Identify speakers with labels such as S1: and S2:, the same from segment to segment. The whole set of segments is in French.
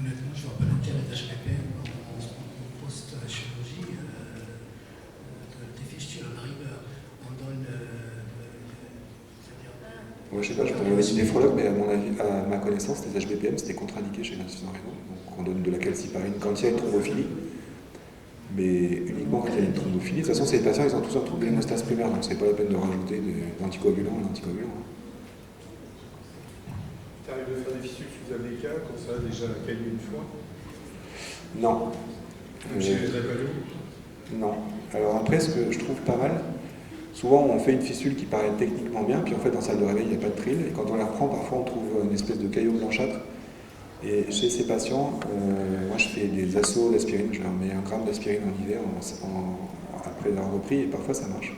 S1: Honnêtement, je vois pas l'intérêt d'HPP en post-chirurgie des fistules. On arrive, on donne.
S2: Moi, je sais pas, je connais aussi des néphrologues, mais à mon avis, à ma connaissance, les HBPM c'était contre-indiqué chez l'insuffisance rénale. Donc on donne de la calciparine quand il y a une thrombophilie, mais uniquement quand il y a une thrombophilie. De toute façon, ces patients, ils ont tous un trouble d'hémostase primaire, donc c'est pas la peine de rajouter d'anticoagulants à l'anticoagulant.
S3: Tu arrives de faire des fistules sous ABK quand ça a déjà caillé une fois?
S2: Non.
S3: Chez les drépanoes?
S2: Non. Alors après, ce que je trouve pas mal, souvent on fait une fistule qui paraît techniquement bien, puis en fait en salle de réveil il n'y a pas de trill, et quand on la reprend, parfois on trouve une espèce de caillot blanchâtre. Et chez ces patients, moi je fais des assauts d'aspirine, je leur mets 1 gramme d'aspirine en hiver après avoir repris, et parfois ça marche.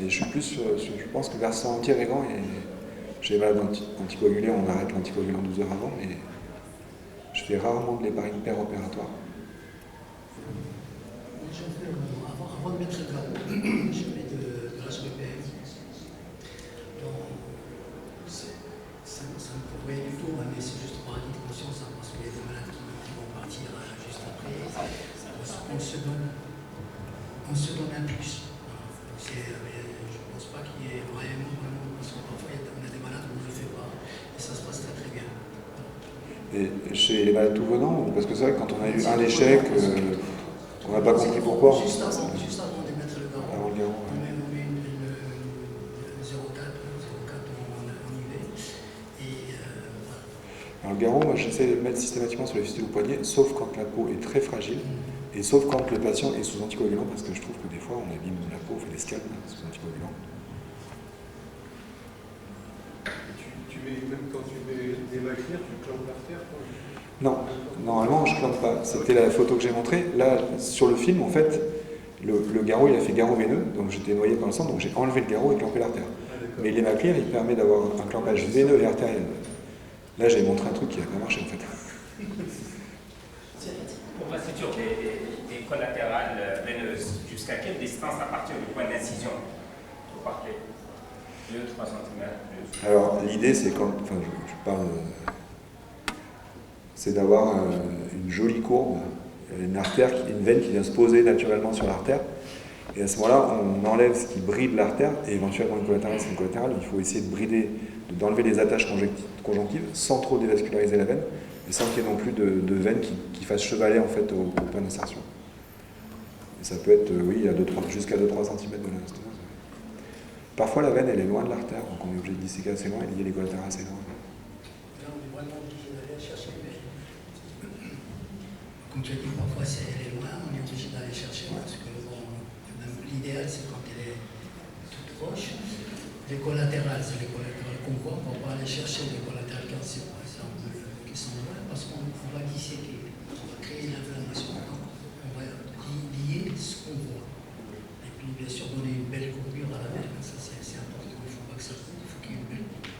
S2: Et je suis plus, je pense que versant anti-régant, et chez les malades anticoagulés, on arrête l'anticoagulant 12 heures avant, mais je fais rarement de l'héparine péropératoire.
S1: Avant de mettre le garrot, je mets de l'HBPM. Ça ne pourrait du tout, mais c'est juste pour un de conscience, parce qu'il y a des malades qui vont partir juste après. On se donne un plus. Je ne pense pas qu'il y ait vraiment, parce que parfois on a des malades où on ne le fait pas, et ça se passe très très bien.
S2: Et chez les malades tout venant, parce que c'est vrai que quand on a eu un échec, on n'a pas compris pourquoi.
S1: Juste avant de mettre le garrot,
S2: avant le garrot,
S1: on met une 0,4 en IV. Et
S2: Alors le garrot, moi j'essaie de le mettre systématiquement sur les fistules au poignet, sauf quand la peau est très fragile, et sauf quand le patient est sous anticoagulant, parce que je trouve que des fois on abîme la peau, on fait des scalps sous anticoagulant.
S3: Même quand tu mets des maclires, tu clampes l'artère?
S2: Non, normalement je ne clampe pas. C'était la photo que j'ai montrée. Là, sur le film, en fait, le garrot, il a fait garrot veineux, donc j'étais noyé dans le sang, donc j'ai enlevé le garrot et clampé l'artère. Mais les maclires, il permet d'avoir un clampage veineux et artériel. Là, j'ai montré un truc qui n'a pas marché, en fait.
S4: Pour la suture des collatérales veineuses, jusqu'à quelle distance à partir du point d'incision vous partez? 2-3 cm?
S2: Alors, l'idée, c'est quand. Enfin, je parle. C'est d'avoir une jolie courbe, une veine qui vient se poser naturellement sur l'artère. Et à ce moment-là, on enlève ce qui bride l'artère, et éventuellement une collatérale, c'est une collatérale. Il faut essayer de brider, d'enlever les attaches conjonctives sans trop dévasculariser la veine, et sans qu'il y ait non plus de veine qui fasse chevaler en fait au point d'insertion. Et ça peut être, oui, jusqu'à 2-3 cm de l'anastomose. Parfois, la veine, elle est loin de l'artère, donc on est obligé de disséquer assez loin et de lier les collatérales assez loin.
S1: là, on est vraiment obligé d'aller chercher, mais comme tu as dit, parfois elle est loin, on est obligé d'aller chercher, parce que l'idéal, c'est quand elle est toute proche. Les collatérales, c'est les collatérales qu'on voit, on ne va pas aller chercher les collatérales calciques, par exemple, qui sont loin, parce qu'on va disséquer, on va créer l'inflammation, on va lier ce qu'on voit. Et puis, bien sûr, donner une belle courbure à la veine, ça c'est important, il ne faut pas que ça il faut qu'il y ait une belle courbure.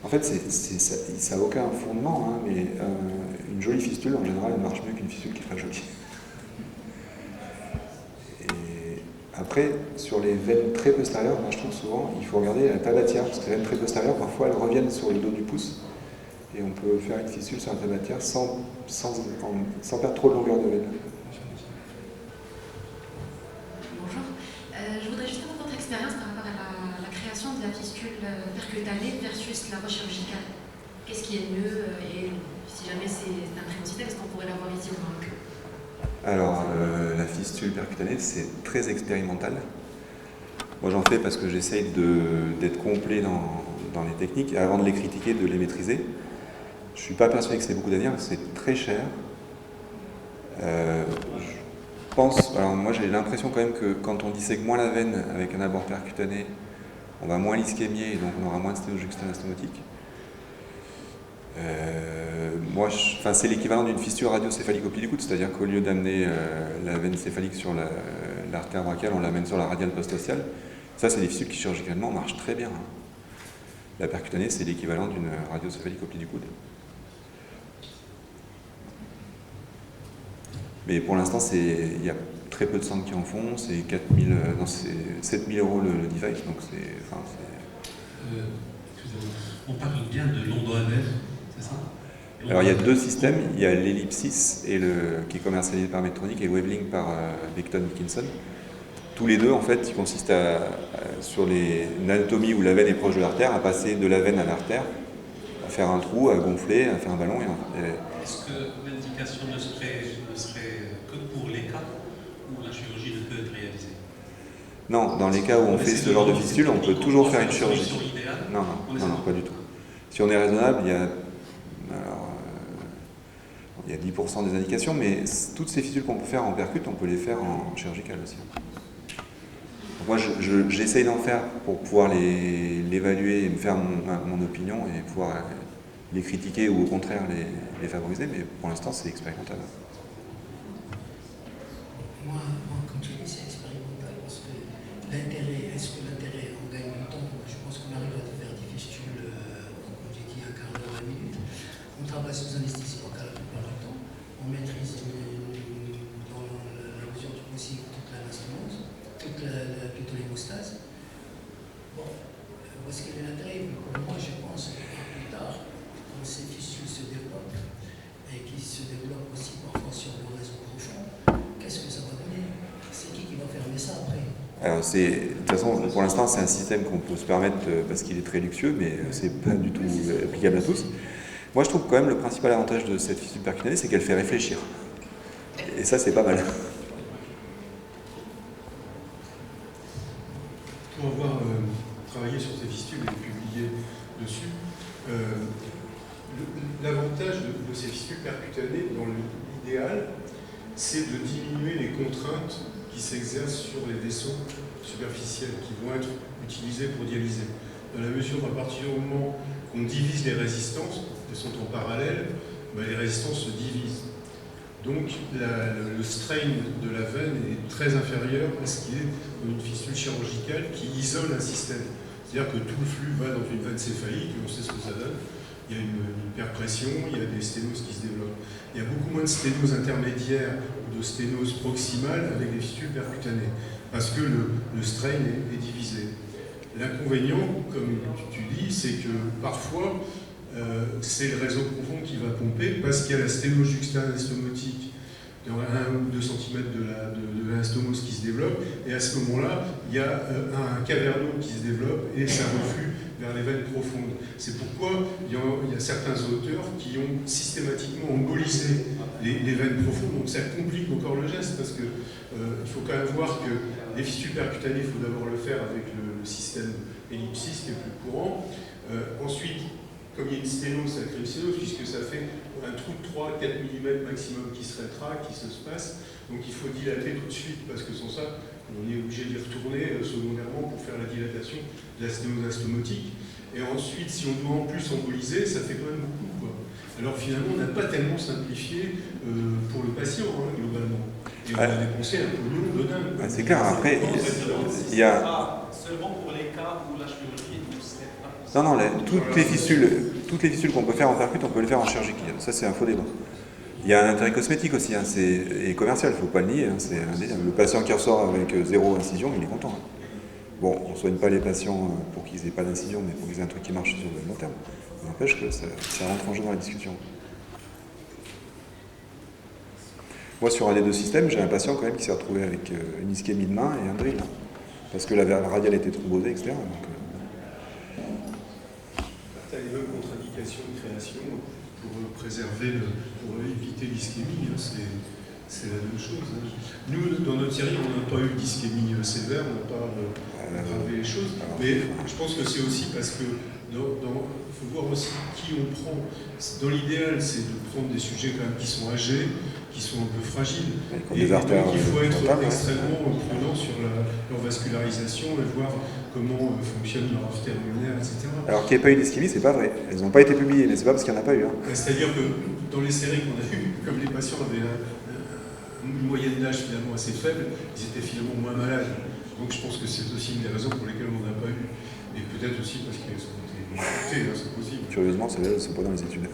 S2: En fait, ça n'a aucun fondement, hein, mais une jolie fistule, en général, elle marche mieux qu'une fistule qui est très jolie. Et après, sur les veines très postérieures, moi je trouve souvent, il faut regarder la tabatière, parce que les veines très postérieures, parfois, elles reviennent sur le dos du pouce, et on peut faire une fistule sur la tabatière sans perdre trop de longueur de veine.
S5: Bonjour. Je voudrais juste avoir votre expérience par rapport à la création de la fistule percutanée versus la voie chirurgicale. Qu'est-ce qui est mieux et si jamais c'est un prémocitaire, est-ce qu'on pourrait l'avoir ici ou non?
S2: Alors, la fistule percutanée, c'est très expérimental. Moi, j'en fais parce que j'essaye d'être complet dans les techniques, et avant de les critiquer, de les maîtriser. Je ne suis pas persuadé que c'est beaucoup d'avenir, c'est très cher. Alors moi j'ai l'impression quand même que quand on dissèque moins la veine avec un abord percutané, on va moins l'ischémier et donc on aura moins de sténose juxta-anastomotique. C'est l'équivalent d'une fistule radiocéphalique au pied du coude, c'est-à-dire qu'au lieu d'amener la veine céphalique sur l'artère brachiale, on l'amène sur la radiale post-ostiale. Ça, c'est des fistules qui chirurgicalement marchent très bien. Hein. La percutanée, c'est l'équivalent d'une radiocéphalique au pied du coude. Mais pour l'instant, il y a très peu de centres qui en font, c'est 7 000 € le device, donc c'est...
S6: on parle bien de l'ondoanèse, c'est ça?
S2: Alors il y a deux systèmes, il y a l'Ellipsis qui est commercialisé par Medtronic et Wavelink par Becton Dickinson. Tous les deux en fait ils consistent sur une anatomie où la veine est proche de l'artère, à passer de la veine à l'artère, à faire un trou, à gonfler, à faire un ballon.
S6: Est-ce que l'indication ne serait que pour les cas où la chirurgie ne peut être réalisée?
S2: Non, dans les cas où on fait ce genre de fistule, on peut toujours faire une chirurgie. Non, pas du tout. Si on est raisonnable, il y a 10% des indications, mais toutes ces fistules qu'on peut faire en percute, on peut les faire en chirurgical aussi. Donc moi, j'essaye d'en faire pour pouvoir l'évaluer et me faire mon opinion et pouvoir les critiquer ou au contraire les favoriser, mais pour l'instant, c'est expérimental.
S1: Moi, comme tu dis, c'est expérimental parce que est-ce que l'intérêt, on gagne du temps? Je pense qu'on arrive à faire des fistules, comme j'ai dit, un quart d'heure, 20 minutes. On travaille sous anesthésie locale la plupart du temps. On maîtrise dans la mesure du possible toute l'anastomose, plutôt l'hémostase. Bon, où est-ce qu'il y a l'intérêt? Moi, je pense que plus tard, quand ces fistules se développent, et qui se développent aussi parfois sur le réseau profond, qu'est-ce que ça va donner? C'est qui va fermer ça après?
S2: Alors de toute façon, pour l'instant, c'est un système qu'on peut se permettre parce qu'il est très luxueux, mais c'est pas du tout applicable à tous. Moi, je trouve quand même le principal avantage de cette fistule percutanée, c'est qu'elle fait réfléchir. Et ça, c'est pas mal.
S3: Pour avoir travaillé sur ces fistules et publié dessus, l'avantage de ces fistules percutanées, dans l'idéal, c'est de diminuer les contraintes qui s'exercent sur les vaisseaux superficiels qui vont être utilisés pour dialyser. Dans la mesure, à partir du moment qu'on divise les résistances, elles sont en parallèle, les résistances se divisent. Donc le strain de la veine est très inférieur à ce qu'il est dans une fistule chirurgicale qui isole un système. C'est-à-dire que tout le flux va dans une veine céphalique, et on sait ce que ça donne. Il y a une hyperpression, il y a des sténoses qui se développent. Il y a beaucoup moins de sténoses intermédiaires ou de sténoses proximales avec les fistules percutanées, parce que le strain est divisé. L'inconvénient, comme tu dis, c'est que parfois, c'est le réseau profond qui va pomper, parce qu'il y a la sténose juxta-anastomotique dans 1 ou 2 cm de l'anastomose qui se développe, et à ce moment-là, il y a un cavernome qui se développe, et ça reflue vers les veines profondes. C'est pourquoi il y a certains auteurs qui ont systématiquement embolisé les veines profondes, donc ça complique encore le geste, parce que il faut quand même voir que les fistules percutanées, il faut d'abord le faire avec le système ellipsis qui est plus courant. Ensuite, comme il y a une sténose, ça crée une sténose, puisque ça fait un trou de 3-4 mm maximum qui se rétracte, qui se passe. Donc il faut dilater tout de suite, parce que sans ça, on est obligé d'y retourner secondairement pour faire la dilatation de la sténose anastomotique. Et ensuite, si on doit en plus emboliser, ça fait quand même beaucoup, quoi. Alors finalement, on n'a pas tellement simplifié pour le patient, globalement. Et on a dépensé un pognon de dingue.
S2: C'est clair, après, il y a...
S6: Seulement pour les cas où la chirurgie ne serait pas possible.
S2: Non, toutes les fistules qu'on peut faire en percute, on peut les faire en chirurgical. Ça, c'est un faux débat. Il y a un intérêt cosmétique aussi, et commercial, il ne faut pas le nier. Le patient qui ressort avec 0 incision, il est content. Bon, on ne soigne pas les patients pour qu'ils n'aient pas d'incision, mais pour qu'ils aient un truc qui marche sur le long terme. Ça n'empêche que ça rentre en jeu dans la discussion. Moi, sur un des deux systèmes, j'ai un patient quand même qui s'est retrouvé avec une ischémie de main et un drill. Parce que la radiale était thrombosée, etc.
S3: Tu as les mêmes contre-indications de création pour éviter l'ischémie, c'est la même chose. Nous, dans notre série, on n'a pas eu d'ischémie sévère, on n'a pas aggravé les choses, mais je pense que c'est aussi parce que il faut voir aussi qui on prend. Dans l'idéal, c'est de prendre des sujets quand même qui sont âgés, qui sont un peu fragiles. Et donc, il faut être extrêmement prudent sur leur vascularisation et voir comment fonctionne leur artère pulmonaire, etc.
S2: Alors qu'il n'y ait pas eu d'ischémie, c'est pas vrai. Elles n'ont pas été publiées, mais c'est pas parce qu'il n'y en a pas eu.
S3: C'est-à-dire que dans les séries qu'on a eues, comme les patients avaient une moyenne d'âge finalement assez faible, ils étaient finalement moins malades. Donc je pense que c'est aussi une des raisons pour lesquelles on n'en a pas eu. Et peut-être aussi parce qu'elles ont été montées, c'est possible.
S2: Curieusement, celles-là ne sont pas dans les études.